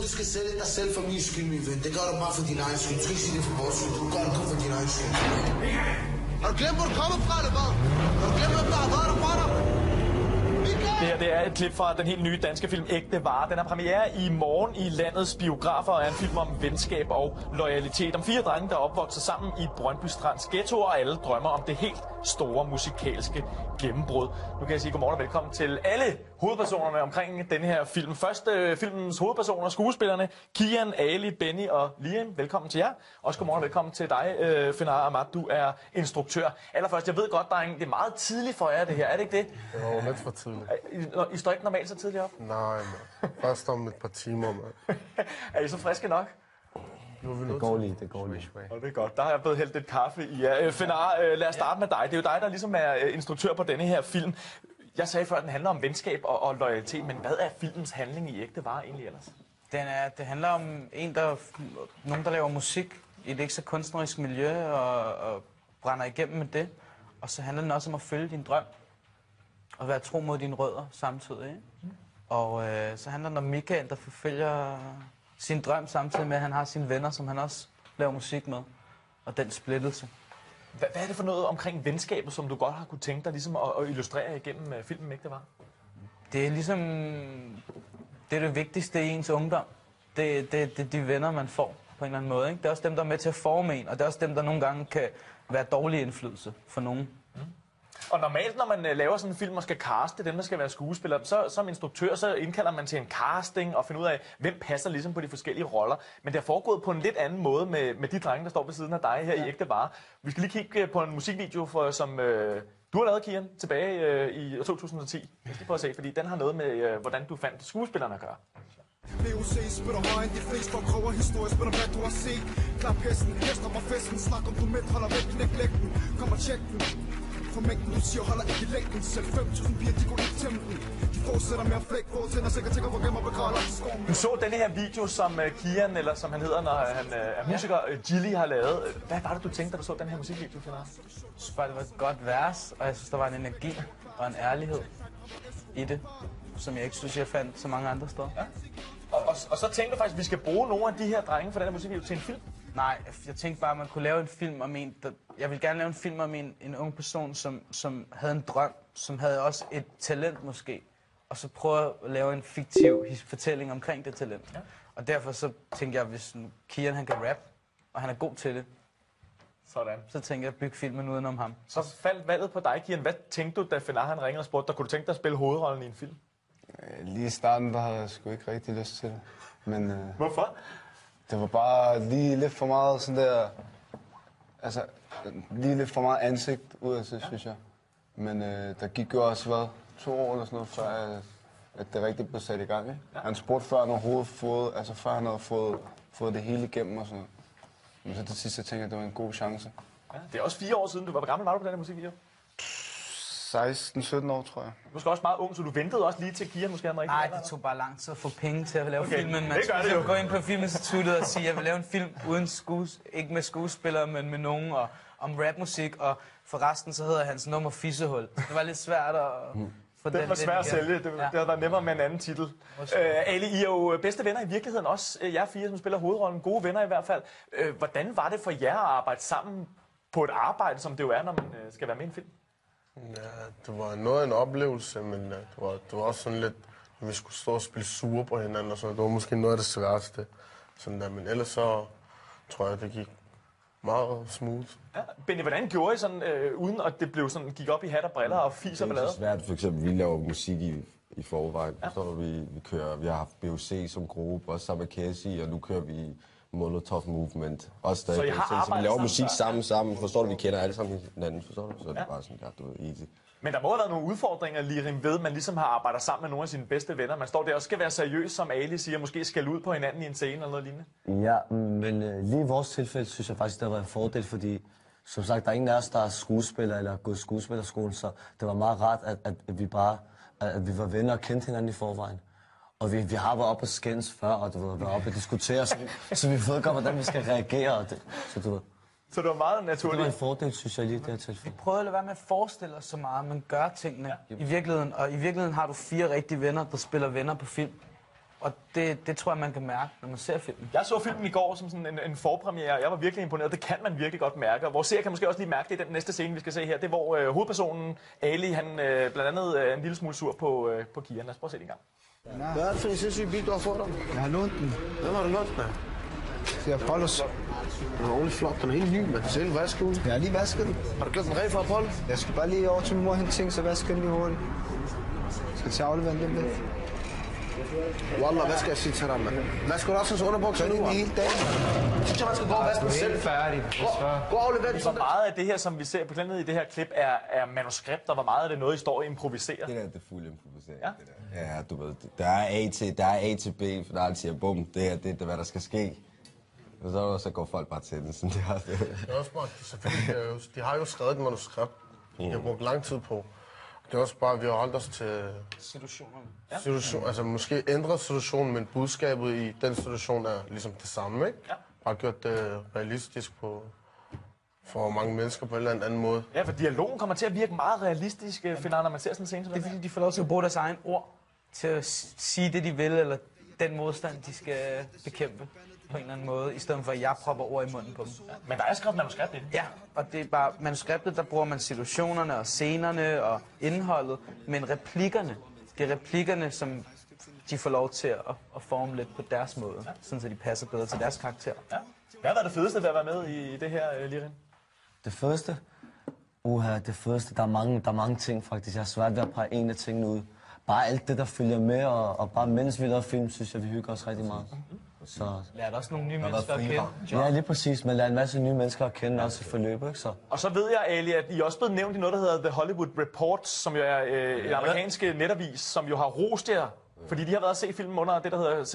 du skal sælge dig selv for min skyld, min ven. Det gør du bare for din egen skyld. Du skal ikke sige det for vores skyld. Du gør det kun for din egen skyld. Har du glemt, hvor du kommer fra, eller hvad? Har du glemt, hvem der har været der fra dig? Det her det er et klip fra den helt nye danske film Ægte Vare. Den har premiere i morgen i landets biografer og er en film om venskab og loyalitet. Om 4 drenge, der er opvokset sammen i Brøndby Strands ghetto, og alle drømmer om det helt store musikalske gennembrud. Nu kan jeg sige godmorgen og velkommen til alle hovedpersonerne omkring denne her film. Først filmens hovedpersoner, skuespillerne Kian, Ali, Benny og Liam. Velkommen til jer. Også godmorgen og velkommen til dig, Fenar Ahmad. Du er instruktør. Allerførst, jeg ved godt, drenge, det er meget tidligt for jer det her. Er det ikke det? Jo, lidt for tidligt. I står ikke normalt så tidligt op? Nej, man. Først om et par timer, man. Er I så friske nok? Det går lige. Og det er godt. Der har jeg blevet hældt lidt kaffe i jer. Fenar, lad os starte med dig. Det er jo dig, der ligesom er instruktør på denne her film. Jeg sagde før, at den handler om venskab og loyalitet, men hvad er filmens handling i Ægte Vare egentlig ellers? Det handler om nogen, der laver musik i et ikke så kunstnerisk miljø og brænder igennem med det. Og så handler den også om at følge din drøm og være tro mod dine rødder samtidig. Ikke? Og så handler den om Michael, der forfølger sin drøm samtidig med, at han har sine venner, som han også laver musik med. Og den splittelse. Hvad er det for noget omkring venskabet, som du godt har kunne tænke dig ligesom at illustrere igennem filmen Ægte Vare? Det er ligesom det vigtigste i ens ungdom. Det er de venner, man får på en eller anden måde. Ikke? Det er også dem, der er med til at forme en, og det er også dem, der nogle gange kan være dårlig indflydelse for nogen. Og normalt, når man laver sådan en film og skal caste dem, der skal være skuespillere, så som instruktør, så indkalder man til en casting og finder ud af, hvem passer ligesom på de forskellige roller. Men det har foregået på en lidt anden måde med de drenge, der står ved siden af dig her i Ægte Vare. Vi skal lige kigge på en musikvideo, som du har lavet, Kian, tilbage i 2010. Jeg skal lige prøve at se, fordi den har noget med, hvordan du fandt skuespillerne at gøre. VUC spiller højere end de fleste og kroger historisk, spiller hvad du har set. Klap hesten, hester mig festen, snak om du midt, holder væk, knæk lægten, kom og tjek den. For mængden du siger holder ikke i længden, selv 5.000 piger, de går ikke til den. De fortsætter med at flække på, tænder sikkert tænker på gemmer, begraver til skoven. Du så denne her video, som Kian, eller som han hedder, når han er musiker, Gilly har lavet. Hvad var det, du tænkte, da du så den her musikvideo, Fenar? Jeg synes bare, det var et godt vers, og jeg synes, der var en energi og en ærlighed i det, som jeg ikke synes, jeg fandt så mange andre steder. Ja. Og så tænkte du faktisk, at vi skal bruge nogle af de her drenge fra den her musikvideo til en film? Nej, jeg tænkte bare, at man kunne lave en film om en, jeg vil gerne lave en film om en ung person, som havde en drøm, som havde også et talent måske, og så prøve at lave en fiktiv fortælling omkring det talent. Ja. Og derfor så tænkte jeg, hvis Kian han kan rap, og han er god til det, sådan. Så tænkte jeg at bygge filmen udenom ham. Så faldt valget på dig, Kian. Hvad tænkte du, da Fenar han ringede og spurgte dig? Kunne du tænke dig at spille hovedrollen i en film? Lige i starten, der havde jeg sgu ikke rigtig lyst til det. Men, hvorfor? Det var bare lige lidt for meget sådan der... Altså, lige lidt for meget ansigt ud af det, synes jeg. Men der gik jo også, 2 år eller sådan noget, før at det rigtig blev sat i gang, ikke? Ja. Han spurgte før, før han havde fået det hele igennem og sådan noget. Men så til sidst, så tænkte jeg, at det var en god chance. Ja, det er også 4 år siden. Hvor gammel var du på den her musikvideo? 16-17 år, tror jeg. Du er også meget ung, så du ventede også lige til Kian måske? Nej, det tog bare lang tid at få penge til at lave filmen. Man skulle gå ind på Filminstituttet og sige, at jeg vil lave en film uden ikke med skuespillere, men med nogen og om rapmusik. Og forresten så hedder hans nummer Fissehul. Det var lidt svært at... Det var svært at sælge. Det havde været nemmere med en anden titel. Ali, I er jo bedste venner i virkeligheden også. Jer 4, som spiller hovedrollen. Gode venner i hvert fald. Hvordan var det for jer at arbejde sammen på et arbejde, som det jo er, når man skal være med i en film? Ja, det var noget af en oplevelse, men det var også sådan lidt, at vi skulle stå og spille sure på hinanden og sådan. Det var måske noget af det sværeste. Sådan der. Men ellers så tror jeg, det gik meget smooth. Ja. Benny, hvordan gjorde I sådan, uden at det blev sådan, gik op i hat og briller og fis og ballade? Det er så svært, for eksempel, vi laver musik i forvejen. Ja. Så vi har haft BOC som gruppe, også sammen med Casey, og nu kører vi Molotov Movement. Også stadig så vi laver musik sammen, forstår du, vi kender alle sammen hinanden, forstår du? Så det er bare sådan, du ved, easy. Men der må have været nogle udfordringer lige ved, man ligesom har arbejdet sammen med nogle af sine bedste venner. Man står der og skal være seriøs, som Ali siger, måske skal ud på hinanden i en scene eller noget lignende. Ja, men lige i vores tilfælde synes jeg faktisk, det har været en fordel, fordi som sagt, der er ingen af os, der er skuespiller eller gået i skuespillerskolen, så det var meget rart, at vi var venner og kendte hinanden i forvejen. Og vi har været oppe og skændes før, og du ved, været oppe og diskutere, så vi ved godt, hvordan vi skal reagere. Så det var meget naturligt? Det var en fordel, synes jeg, lige i det her tilfælde. Vi prøvede at lade være med at forestille os så meget, men gøre tingene i virkeligheden. Og i virkeligheden har du 4 rigtige venner, der spiller venner på film. Og det tror jeg, man kan mærke, når man ser filmen. Jeg så filmen i går som sådan en forpremiere. Jeg var virkelig imponeret. Det kan man virkelig godt mærke. Og vores serie kan måske også lige mærke det i den næste scene, vi skal se her. Det er, hvor hovedpersonen Ali, han blandt andet en lille smule sur på Kian. Lad os prøve at se det en gang. Hvad er det for en sindssyg bil, du har fået dig? Jeg har lånt den. Hvem har du lånt den af? Det er Apollos. Den er ordentligt flot. Den er helt ny, men du ser helt vasket ud. Jeg har lige vasket den. Har du købt den ren for Apollo? Jeg skal bare lige over til min mor og hente ting, så vasker den lige hurtigt. Jeg skal til at aflevere den lidt. Wallah, hvad skal jeg sige til dig, mand? Hvad skal du også have underbukser nu, Det er hele dagen. Jeg synes, man skal gå og vaske den selv. Færdig. Gå og aflevere den Hvor sådan. meget af det her, som vi ser beklædnet i det her klip, er manuskript, og hvor meget af det noget, I står og improviserer? Det der det er fuld improvisering. Ja? Det der. Ja, du ved, der er A til B, for der er siger, bum, det her, det er, hvad der skal ske. Og så går folk bare til den, sådan det her. Det er også bare, selvfølgelig, de har jo skrevet et manuskript. Jeg har brugt lang tid på. Det er også bare, vi har holdt os til situation, altså måske ændret situationen, men budskabet i den situation er ligesom det samme, ikke? Ja. Bare gjort det realistisk for mange mennesker på en eller anden måde. Ja, for dialogen kommer til at virke meget realistisk, finder når man ser sådan en scene. Det er fordi, de får lov til at bruge deres egen ord til at sige det, de vil, eller den modstand, de skal bekæmpe på en eller anden måde, i stedet for at jeg propper ord i munden på dem. Men der er skrevet manuskript i det. Ja, og det er bare manuskriptet, der bruger man situationerne og scenerne og indholdet, men replikkerne, det er replikkerne, som de får lov til at forme lidt på deres måde, sådan så de passer bedre til deres karakter. Ja. Hvad har været det fedeste ved at være med i det her, Lirin? Det første? Det første, der er mange ting faktisk. Jeg har svært ved at pege en af tingene ud. Bare alt det, der følger med, og bare mens vi laver film, synes jeg, vi hygger os rigtig meget. Så... Lærte også nogle nye mennesker at kende. Ja, lige præcis. Man lærer en masse nye mennesker at kende, også i forløbet, ikke så? Og så ved jeg, Ali, at I er også blevet nævnt i noget, der hedder The Hollywood Report, som jo er en amerikansk netavis, som jo har rost jer, fordi de har været at se filmen under det, der hedder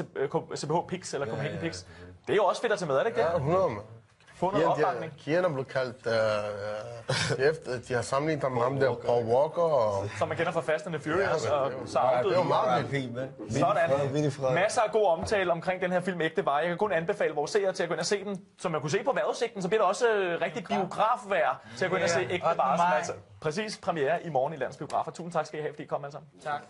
CPH Pix, eller Copenhagen Pix. Det er jo også fedt at tage med, er det ikke det? Ja, 100, man. Få noget opbakning. Kian er blevet kaldt, de har sammenlignet ham med ham der, Paul Walker og... Som man kender fra Fast and the Furious, Ja, og så det afdøde. var meget fint, mand. Sådan. Masser af god omtale omkring den her film Ægte Veje. Jeg kan kun anbefale vores seere til at gå ind og se den. Som jeg kunne se på vejrudsigten, så bliver der også rigtig biografvejr til at gå ind og se Ægte Veje. Præcis premiere i morgen i Landsbiografer. Tusind tak skal I have, fordi I kom alle sammen. Tak.